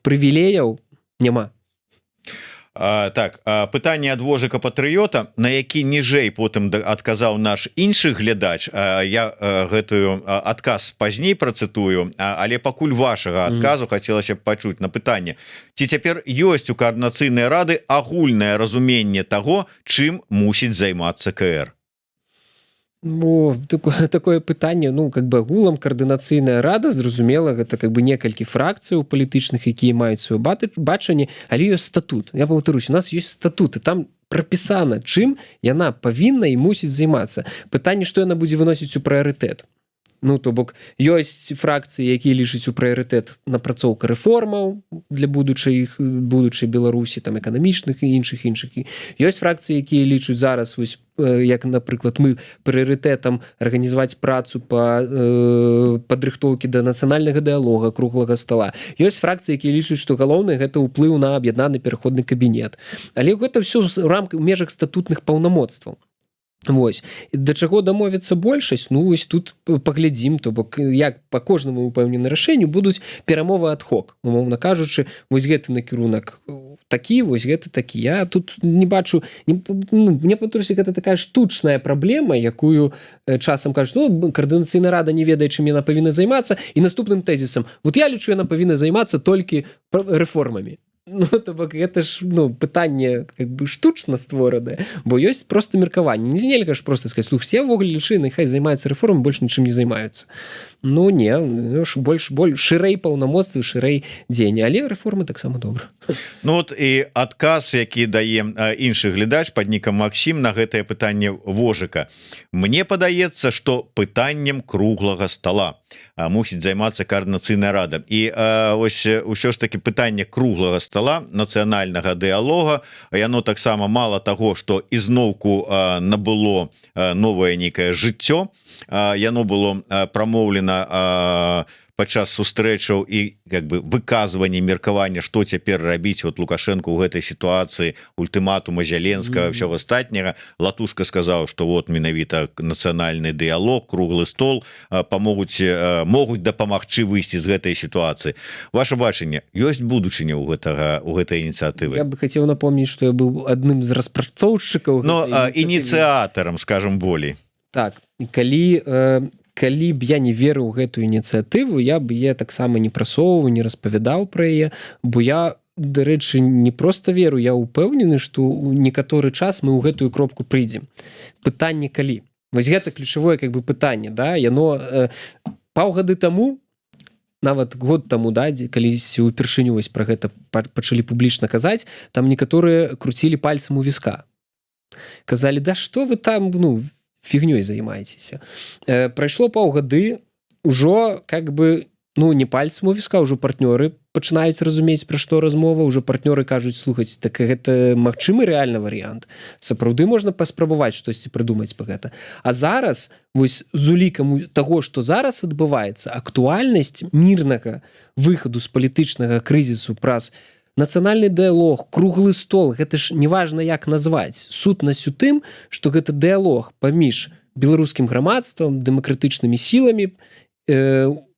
прывілеяў няма. Так, пытанне ад вожыка патрыёта, на які ніжэй потым адказаў наш іншы глядач. Я гэтую адказ пазней працытую, але пакуль вашага адказу хацелася б пачуць на пытанне, ці цяпер ёсць у каардынацыйнай рады агульнае разуменне таго, чым мусіць займацца КР? Бо такое пытанне, ну, как бы агулам каардынацыйная рада, зразумела, гэта как бы некалькі фракцыяў палітычных, якія маюць сваё бачанне, але ёсць статут. Я паўтарусь, у нас ёсць статут, і там прапісана, чым яна павінна і мусіць займацца. Пытанне, што яна будзе выносіць у прыярытэт. Ну, то бок, ёсць фракцыі, якія лічаць у прыярытэт напрацоўка рэформаў для будучай Беларусі, там, эканамічных і іншых. Ёсць фракцыі, якія лічаць зараз, вось, як, напрыклад, мы прыярытэтам арганізаваць працу па падрыхтоўкі да нацыянальнага дыялога, круглага стала. Ёсць фракцыі, якія лічаць, што галоўнае гэта ўплыў на аб'яднаны пераходны кабінет. Але гэта ўсё ў межах статутных паўнамоцтваў. Вось, да чаго дамовіцца большасць, ну вось тут паглядзім, то бок як па кожнаму упэўнены рашэнню будуць перамовы ад-хок, умоўна кажучы, вось гэты накірунак такі, вось гэты такі. Я тут не бачу, мне паўтаруся, гэта такая штучная праблема, якую часам кажуць, ну, каардынацыйная рада не ведае, чым яна павінна займацца, і наступным тэзісам, вот я лічу, яна павінна займацца толькі рэформамі. Ну, то бок, гэта ж, ну, пытанне как бы штучна створанае, бо ёсць просто меркаванне. Нельга ж просто сказаць, слухайте, я ввогуле лічу, няхай займаюцца рэформамі, больш нічым не займаюцца. Ну, не, больш шырэй паўнамоцтвы, шырэй дзеяння, але рэформы таксама добра. Ну, вот і адказ, які дае іншы глядач пад нікам Максім на гэтае пытанне вожыка. Мне падаецца, што пытаннем круглага стала мусіць займацца каардынацыйная рада. І ось ўсё ж таки пытанне круглага стала, нацыянальнага дыялога, яно таксама мала таго, што ізноўку набыло новае нейкае жыццё, яно было прамоўлена падчас сустрэчаў і как бы выказванне меркавання, што цяпер рабіць вот Лукашенко ў гэтай сітуацыі, ультыматума Зяленскага, ўсё астатняга. Латушка сказаў, што вот менавіта нацыянальны дыялог, круглы стол могуць дапамагчы выйсці з гэтай сітуацыі. Ваше бачанне, ёсць будучыня ў гэтай ініцыятывы? Я бы хацеў напомніць, што я быў адным з распрацоўшчыкаў гэтай ініцыятывы. Ініцыятарам, скажем, болей. Так, калі б я не верыў у гэтую ініцыятыву, я б яе таксама не прасоўваў, не распавядаў пра яе, бо я, дарэчы, не проста веру, я ўпэўнены, што ў некаторы час мы ў гэтую кропку прыйдзем. Пытанне калі? Вось гэта ключавое как бы пытанне, да? Яно паўгады таму, нават год таму, да, калісьці ўпершыню вось пра гэта пачалі публічна казаць, там некаторыя круцілі пальцам у віска. Казалі, да што вы там, ну, фігнёй займаецеся. Прайшло паўгады, ужо как бы, ну, не пальцам у віска, ўжо партнёры пачынаюць разумець, пра што размова, ўжо партнёры кажуць, слухаць, так гэта магчымы рэальны варыянт. Сапраўды можна паспрабаваць штосьці прыдумаць па гэта. А зараз, вось з улікам таго, што зараз адбываецца, актуальнасць мірнага выхаду з палітычнага крызісу праз нацыянальны дыялог, круглы стол, гэта ж неважна як назваць. Сутнасць у тым, што гэта дыялог паміж беларускім грамадствам, дэмакратычнымі сіламі,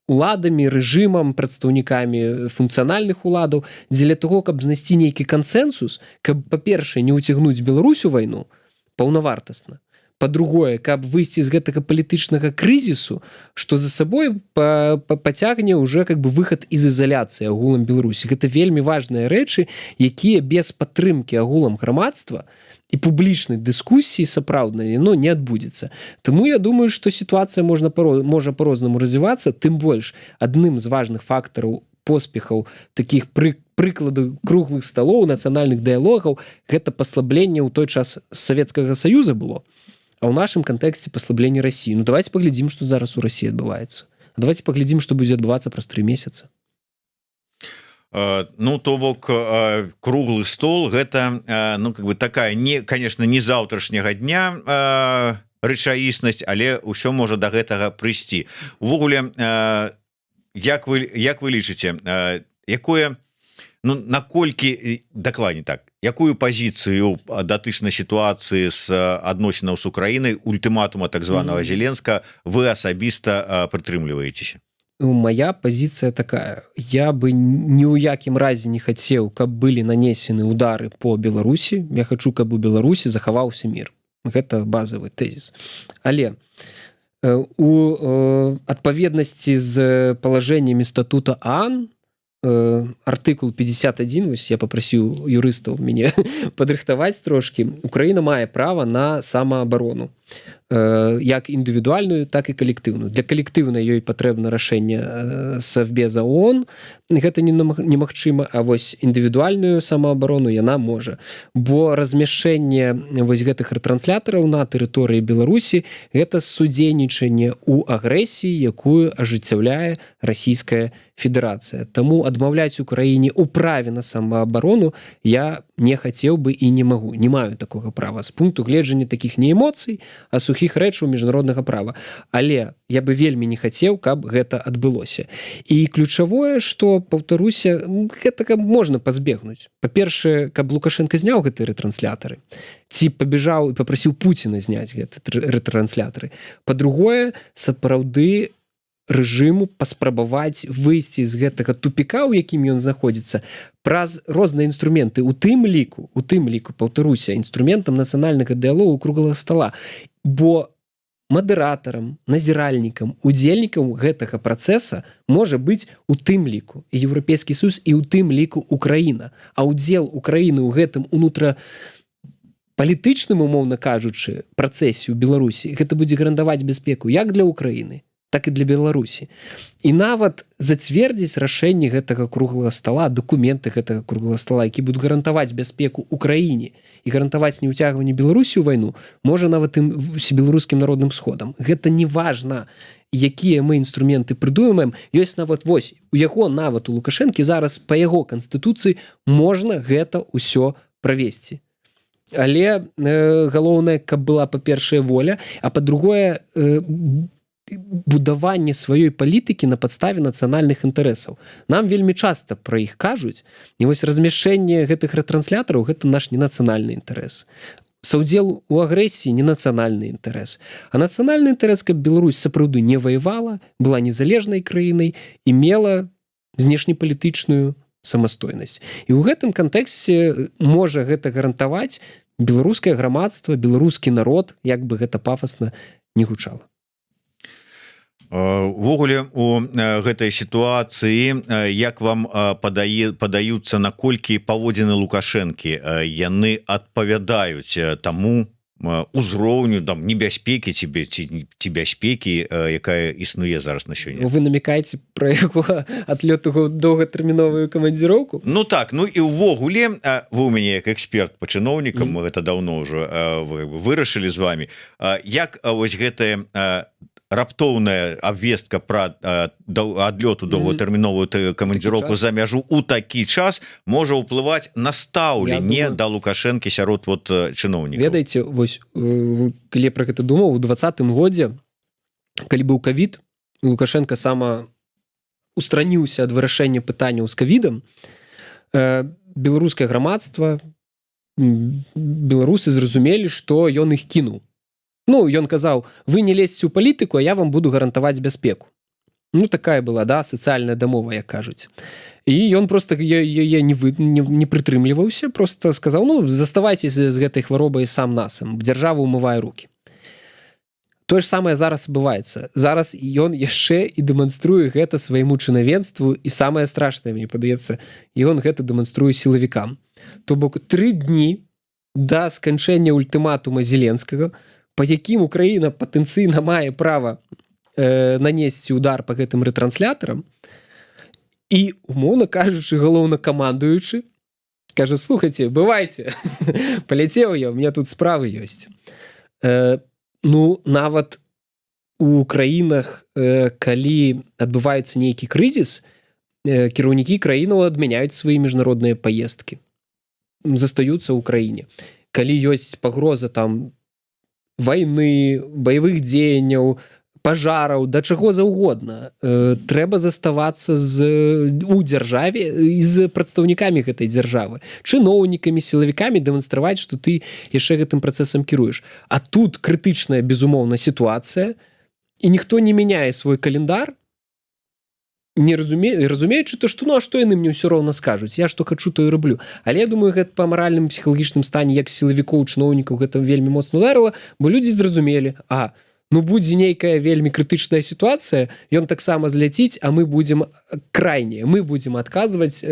уладамі, рэжымам, прадстаўнікамі функцыянальных уладаў дзеля того, каб знайсці нейкі кансэнсус, каб, па-першае, не ўцягнуць Беларусь у вайну паўнавартасна. Па-другое, каб выйсці з гэтага палітычнага крызісу, што за сабой пацягне ўжо как бы выхад з ізаляцыі агулам Беларусі. Гэта вельмі важныя рэчы, якія без падтрымкі агулам грамадства і публічнай дыскусіі сапраўднай не адбудзецца. Таму я думаю, што сітуацыя можа по-рознаму развівацца, тым больш адным з важных фактараў поспехаў такіх прыкладаў круглых сталоў, нацыянальных дыялогаў, гэта паслабленне ў той час Савецкага Саюза было. А ў нашым кантэксце паслабленне Расіі. Ну, давайте паглядзім, што зараз у Расіі адбываецца. Давайте паглядзім, што будзе адбывацца праз 3 месяцы. Ну, то бок, круглы стол, гэта, ну, как бы такая, конечно, не заўтрашняга дня рэчаіснасць, але ўсё можа да гэтага прыйсці. Увогуле, як вы лічыце, якое, ну, наколькі, дакладней так, якую пазіцыю датычнай сітуацыі з адносінаў з Украінай, ультыматума так званага Зеленска, вы асабіста прытрымліваецеся? Моя пазіцыя такая. Я бы ні ў якім разе не хацеў, каб былі нанесены ўдары по Беларусі. Я хачу, каб у Беларусі захаваўся мір. Гэта базавы тэзіс. Але у адпаведнасці з палажэннямі статута ААН артыкул 51, вось я папрасіў юрыстаў мяне падрыхтаваць трошкі, Украіна мае права на самаабарону, як індывідуальную, так і калектыўную. Для калектыўнай ёй патрэбна рашэнне Совбеза ООН, гэта немагчыма, а вось індывідуальную самаабарону яна можа. Бо размяшчэнне вось гэтых рэтранслятораў на тэрыторыі Беларусі гэта судзейнічанне ў агрэсіі, якую ажыццяўляе Расійская Федэрацыя. Таму адмаўляць Украіне ў праве на самаабарону я не хацеў бы і не магу. Не маю такога права з пункту гледжання такіх не эмоцый, а сухіх рэчаў міжнароднага права. Але я бы вельмі не хацеў, каб гэта адбылося. І ключавое, што, паўтаруся, гэтага можна пазбегнуць. Па-першае, каб Лукашенко зняў гэтыя рэтрансляторы, ці пабежаў і папрасіў Пуціна зняць гэтыя рэтрансляторы. Па-другое, сапраўды рэжыму паспрабаваць выйсці з гэтага тупіка, у якім ён знаходзіцца, праз розныя інструменты, у тым ліку, паўтаруся, інструментам нацыянальнага дыялогу круглага стала. Бо мадэратарам, назіральнікам, удзельнікам гэтага працэса можа быць у тым ліку і Еўрапейскі Союз, і ў тым ліку Украіна. А ўдзел Украіны ў гэтым палітычным, умоўна кажучы, працэсе ў Беларусі, гэта будзе гарантаваць бяспеку як для Украіны, так і для Беларусі. І нават зацвердзіць рашэнне гэтага круглага стала, дакументы гэтага круглага стала, які будуць гарантаваць бяспеку Украіне і гарантаваць неўцягванне Беларусі ў вайну, можа нават беларускім народным сходам. Гэта не важна, якія мы інструменты прыдумаем. Ёсць нават вось, у яго нават у Лукашэнкі зараз па яго канстытуцыі можна гэта ўсё правесці. Але галоўнае, каб была, па-першае, воля, а па-другое, будаванне сваёй палітыкі на падставе нацыянальных інтарэсаў. Нам вельмі часта пра іх кажуць, і вось размяшчэнне гэтых рэтранслятораў гэта наш ненацыянальны інтарэс. Саўдзел у агрэсіі не нацыянальны інтарэс. А нацыянальны інтарэс, каб Беларусь сапраўды не ваявала, была незалежнай краінай і мела знешнепалітычную самастойнасць. І ў гэтым кантэксце можа гэта гарантаваць беларускае грамадства, беларускі народ, як бы гэта пафасна не гучала. Увогуле у гэтай сітуацыі як вам падаюцца, наколькі паводзіны Лукашэнкі яны адпавядаюць таму узроўню там небяспекі ці бяспекі, якая існуе зараз на сёння? Вы намекаеце пра яго адлёт у доўгатэрміновую камандзіроўку? Ну так, ну і ўвогуле вы у мяне як эксперт па чыноўнікам, гэта даўно ўжо вырашылі з вами, як вось гэтая раптоўная абвестка пра адлёту доўгатэрміновую камандзіроўку за мяжу ў такі час можа ўплываць на стаўленне да Лукашэнкі сярод вот чыноўнікаў? Ведаеце, вось калі пра гэта думаў, у 2020 годзе, калі быў ковід, Лукашенко сама устраніўся ад вырашэння пытанняў з ковідам, беларускае грамадства, беларусы зразумелі, што ён іх кінуў. Ну, ён казаў, вы не лезьце ў палітыку, а я вам буду гарантаваць бяспеку. Ну такая была, да, сацыяльная дамова, як кажуць. І ён просто я не прытрымліваўся, просто сказаў: ну заставайцеся з гэтай хваробай сам насам, дзяржава ўмывае рукі. Тое ж самае зараз адбываецца. Зараз ён яшчэ і дэманструе гэта свайму чынавенству, і самае страшнае, мне падаецца, ён гэта дэманструе сілавікам. То бок 3 дні да сканчэння ультыматума Зеленскага, па якім Украіна патэнцыйна мае права нанесці удар по гэтым ретранслятарам, і, умоўна кажучы, галоўнакамандуючы кажа: слухайце, бывайце, паляцеў я, у меня тут справы ёсць. Ну, нават у краінах, калі адбываецца нейкі крызіс, кіраўнікі краінаў адмяняюць свае міжнародныя паездкі, застаюцца ў краіне. Калі ёсць пагроза там вайны, баявых дзеянняў, пажараў, да чаго заўгодна, трэба заставацца у дзяржаве і з прадстаўнікамі гэтай дзяржавы, чыноўнікамі, сілавікамі, дэманстраваць, што ты яшчэ гэтым працэсам кіруеш. А тут крытычная, безумоўна, сітуацыя, і ніхто не мяняе свой календар, не разумеючы то, што ну а што яны мне ўсё роўна скажуць, я што хачу, то і раблю. Але я думаю, гэта па маральным псіхалагічным стане як сілавікоў, чыноўнікаў гэта вельмі моцна ударыла, бо людзі зразумелі: ну будзе нейкая вельмі крытычная сітуацыя, ён таксама зляціць, а мы будзем крайне, мы будзем адказваць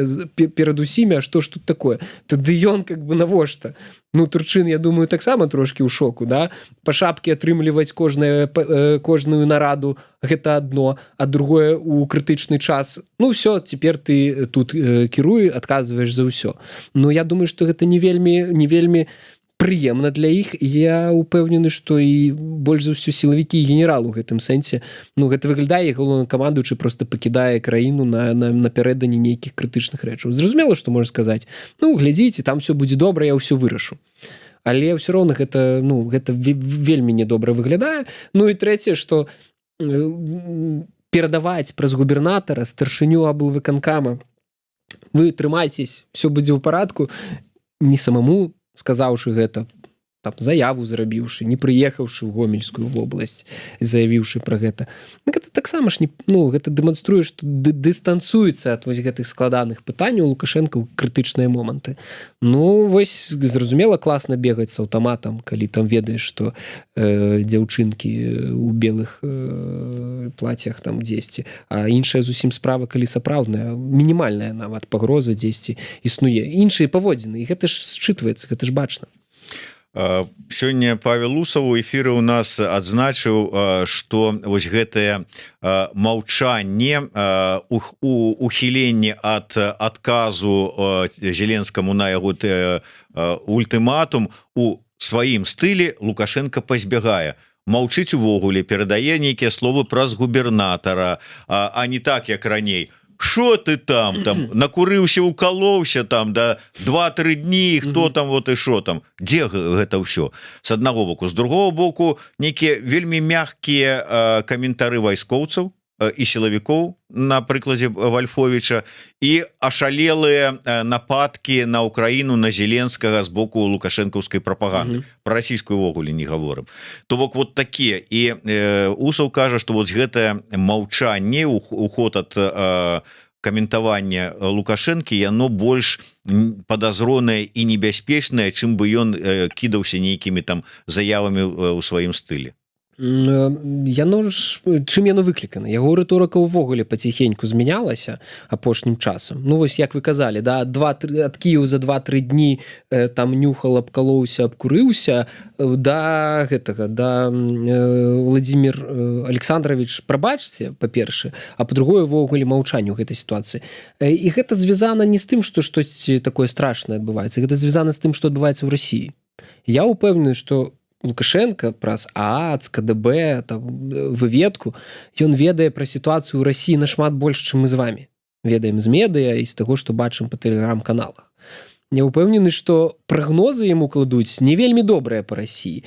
перад усімі, а што ж тут такое. Тады ён как бы навошта? Ну Турчын, я думаю, таксама трошкі ў шоку, да? Па шапке атрымліваць кожную нараду гэта адно, а другое у крытычны час. Ну все, цяпер ты тут кіруй, адказваеш за ўсё. Ну я думаю, што гэта не вельмі прыемна для іх. Я упэўнены, што і больш за ўсё сілавікі і генерал у гэтым сэнсе. Ну гэта выглядае, галоўнакамандуючы просто пакідае краіну напярэдадні нейкіх крытычных рэчаў. Зразумела, што можна сказаць: ну глядзіце, там все будзе добра, я ўсё вырашу. Але ўсё роўна гэта вельмі недобра выглядае. Ну і трэцяе, што перадаваць праз губернатара, старшыню аблвыканкама: вы трымайцесь, все будзе ў парадку, не самому сказаўшы гэта, там заяву зрабіўшы, не прыехаўшы ў Гомельскую вобласць, заявіўшы пра гэта. Гэта таксама ж гэта дэманструе, што дыстанцуецца ад вось гэтых складаных пытанняў Лукашенка ў крытычныя моманты. Ну вось зразумела, класна бегаць з аўтаматам, калі там ведаеш, што дзяўчынкі ў белых плацях там дзесьці, а іншая зусім справа, калі сапраўдная, мінімальная нават пагроза дзесьці існуе. Іншыя паводзіны, і гэта ж счытваецца, гэта ж бачна. Сёння Павел Усаў у эфіры у нас адзначыў, што вось гэтае маўчанне, ухіленне ад адказу Зеленскаму на яго ультыматум у сваім стылі Лукашенко пазбягае. Маўчыць увогуле, перадае нейкія словы праз губернатара, а не так, як раней: шо ты там накурыўся, укалоўся там да 2-3 дні, хто там вот і шо там, дзе гэта ўсё? С аднаго боку. З другого боку, нейкія вельмі мягкія каментары вайскоўцаў і сілавікоў на прыкладзе Вальфовіча, і ашалелыя нападкі на Украіну, на Зеленскага з боку лукашэнкаўскай прапаганды. Пра расійскую ўвогуле не гаворым. То бок вот такія. І Усаў кажа, што вот гэтае маўчанне, уход ад каментавання Лукашэнкі, яно больш падазронае і небяспечнае, чым бы ён кідаўся нейкімі там заявамі ў сваім стылі. Чым яно выклікана? Яго рыторыка ўвогуле паціхеньку змянялася апошнім часам. Ну вось як вы казалі, да, ад Кіеў за 2-3 дні там нюхал, абкалоўся, абкурыўся, да гэтага, да Владзімір Александрович, прабачце, па-першае, а па-другое, ўвогуле маўчанне ў гэтай сітуацыі. І гэта звязана не з тым, што штосьці такое страшнае адбываецца, гэта звязана з тым, што адбываецца ў Расіі. Я ўпэўнены, што Лукашенко праз ААЦ, КДБ, там, выведку, ён ведае пра сітуацыю ў Расіі нашмат больш, чым мы з вамі. Ведаем з медыа і з таго, што бачым па тэлеграм-каналах. Я ўпэўнены, што прагнозы яму кладуць не вельмі добрыя па Расіі.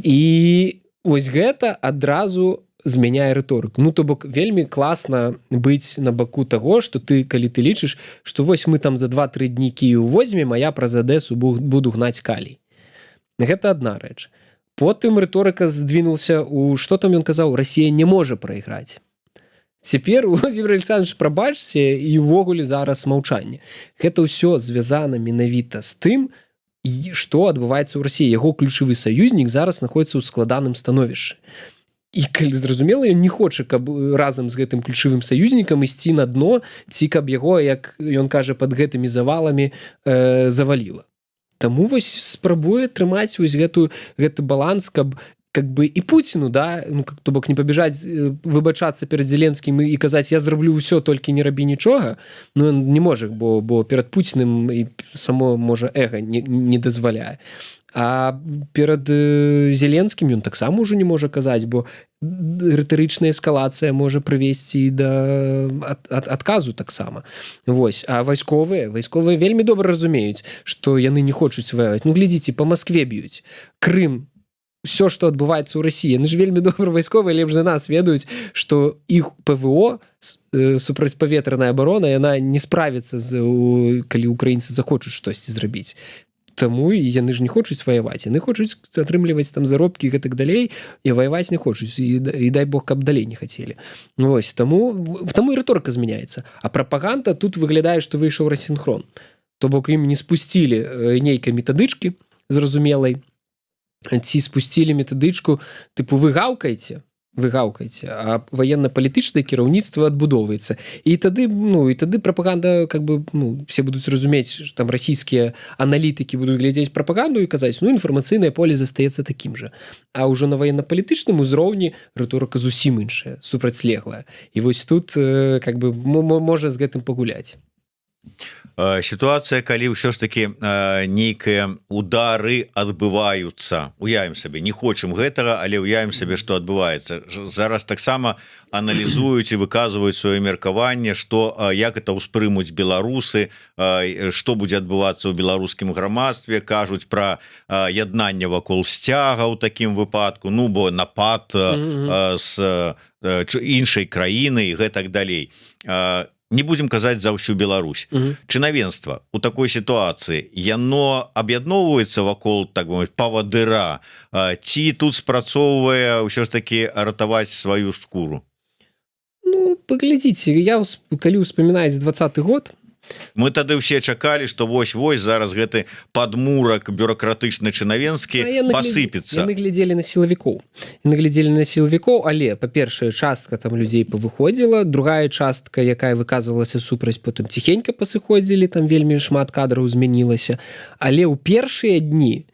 І вось гэта адразу змяняе рыторыку. Ну, то бок, вельмі класна быць на баку таго, што ты, калі ты лічыш, што вось мы там за 2-3 дні Кіеў возьмем, а я праз Адэсу буду гнаць калій. Гэта адна рэч. Потым рыторыка здвінулася у... Што там ён казаў? Расія не можа прайграць. цяпер Владимир Александрович, прабачце, і ўвогуле зараз маўчанне. Гэта ўсё звязана менавіта з тым, што адбываецца ў Расіі. Яго ключавы саюзнік зараз знаходіцца ў складаным становішчы. І зразумела, ён не хоча, каб разам з гэтым ключавым саюзнікам ісці на дно, ці каб яго, як ён кажа, пад гэтымі заваламі заваліла. Таму вось спрабуе трымаць вось гэты баланс, каб как бы і Пуціну, да, ну, то бок не пабежаць выбачацца перад Зеленскім і казаць, я зраблю ўсё, толькі не рабі нічога, ну, ён не можа, бо перад Пуціным і само, можа, эго не дазваляе. А перад Зеленскім ён таксама ўжо не можа казаць, бо рытарычная эскалацыя можа прывесці да адказу таксама. Вось. А вайсковыя вельмі добра разумеюць, што яны не хочуць ваяваць. Ну, глядзіце, па Маскве б'юць. Крым, все, што адбываецца ў Расіі, яны ж вельмі добра вайсковыя, лепш за нас ведаюць, што іх ПВО, супрацьпаветраная абарона, яна не справіцца, калі украінцы захочуць штосьці зрабіць. Таму яны ж не хочуць ваяваць, яны хочуць атрымліваць там заробкі і гэтак далей, і ваяваць не хочуць, і дай Бог, каб далей не хацелі. Вось, таму і рыторыка змяняецца. А прапаганда тут выглядае, што выйшаў рассінхрон. То бок ім не спусцілі нейкай метадычкі зразумелай, ці спусцілі метадычку, тыпу, вы гаўкаеце, а военно-палітычнае кіраўніцтва адбудоўваецца. І тады прапаганда, как бы, ну, все будуць разумець, там расійскія аналітыкі будуць глядзець прапаганду і казаць, ну, інфармацыйнае поле застаецца такім жа. А ўжо на военно-палітычным узроўні рыторыка зусім іншая, супрацьлеглая. І вось тут, как бы, можа з гэтым пагуляць. Сітуацыя, калі ўсё ж таки нейкія удары адбываюцца, уявім сабе, не хочам гэтага, але уявім сабе, што адбываецца. Зараз таксама аналізуюць і выказваюць сваё меркаванне, што як это ўспрымуць беларусы, што будзе адбывацца ў беларускім грамадстве, кажуць пра яднанне вакол сцяга ў такім выпадку, ну, бо напад з іншай краіны і гэтак далей. Не будем казаць за ўсю Беларусь. Чынавенства у такой сітуацыі, яно аб'ядноўваецца вакол, так бы мовіць, павадыра, ці тут спрацоўвае ўсё ж таки ратаваць сваю скуру? Ну, паглядзіце, калі ўспамінаюць 20-й год, мы тады ўсе чакалі, што вось-вось зараз гэты падмурак бюракратычна-чынавенскі пасыпецца. Яны глядзелі на сілавікоў, але, па-першае, частка там людзей павыходзіла, другая частка, якая выказвалася супраць, потым ціхенька пасыходзілі, там вельмі шмат кадраў змянілася. Але ў першыя дні,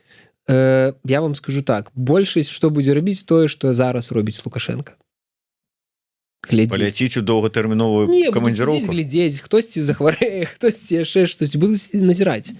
я вам скажу так, большасць, што будзе рабіць тое, што зараз робіць Лукашенко. Паляціць у доўгатэрміновую камандзіроўку? Глядзець, хтосьці захварэе, хтосьці яшчэ штосьці, будуць назіраць.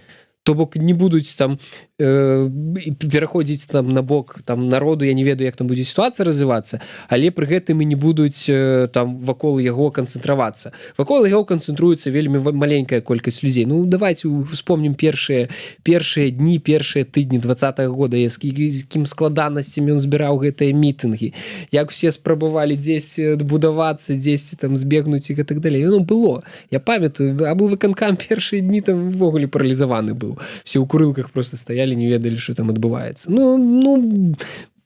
То бок не будуць там пераходзіць там на бок там народу, я не ведаю, як там будзе сітуацыя развівацца, але пры гэтым і не будуць там вакол яго канцэнтравацца. Вакол яго канцэнтруецца вельмі маленькая колькасць людзей. Ну, давайте успомнім першыя дні, першыя тыдні 20-го года, з якім складанасцямі ён збіраў гэтыя мітынгі, як усе спрабавалі дзесьці адбудавацца, дзесьці там збегнуць і гэтак далей. Ну, было. Я памятаю, аблвыканкам першыя дні там увогуле паралізаваны быў. Все ў курылках просто стаялі, не ведалі, што там адбываецца. Ну,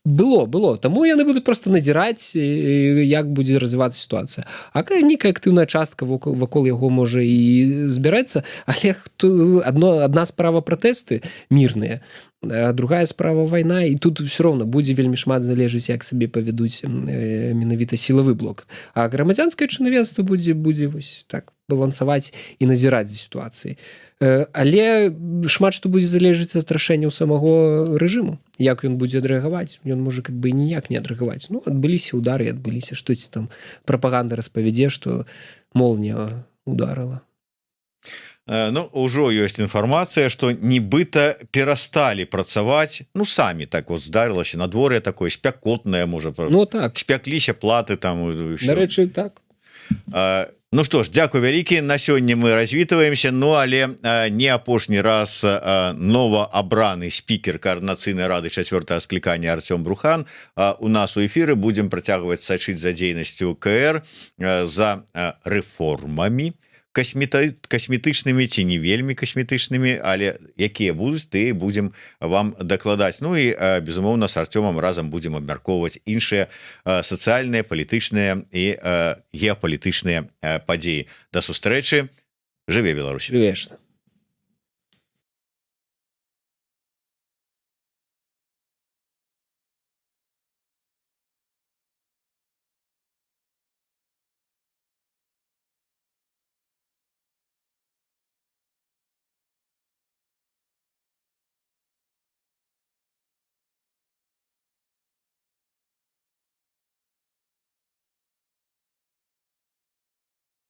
было. Таму яны будуць просто назіраць, як будзе развівацца сітуацыя. А нейкая актыўная частка вакол яго можа і збірацца, але адна справа пратэсты мірныя, а другая справа вайна, і тут все роўна будзе вельмі шмат залежыць, як сабе павядуць менавіта сілавы блок. А грамадзянскае чынавенства будзе вось так балансаваць і назіраць за сітуацыяй. Але шмат што будзе залежыць ад рашэнняў самого рэжыму, як ён будзе адрэагаваць. Ён можа как бы ніяк не адрэагаваць. Ну, адбыліся удары, адбыліся, штосьці там прапаганда распавядзе, што молния ударыла. Ну, ўжо ёсць інфармацыя, што нібыта перасталі працаваць, ну, самі так вот здарылася, надвор'е такое спякотнае, можа, ну, так. Спякліся платы там. Дарэчы, так. Ну што ж, дзякуй вялікі, на сёння мы развітваемся, ну але не апошні раз новаабраны спікер каардынацыйнай рады 4-го склікання Артём Брухан у нас у эфіры. Будзем працягваць сачыць за дзейнасцю КР, за рэформамі, касметычнымі ці не вельмі касметычнымі, але якія будуць, ты будзем вам дакладаць. Ну і безумоўна с Артёмам разам будзем абмяркоўваць іншыя сацыяльныя, палітычныя і геапалітычныя падзеі. Да сустрэчы, жыве Беларусь. Конечно.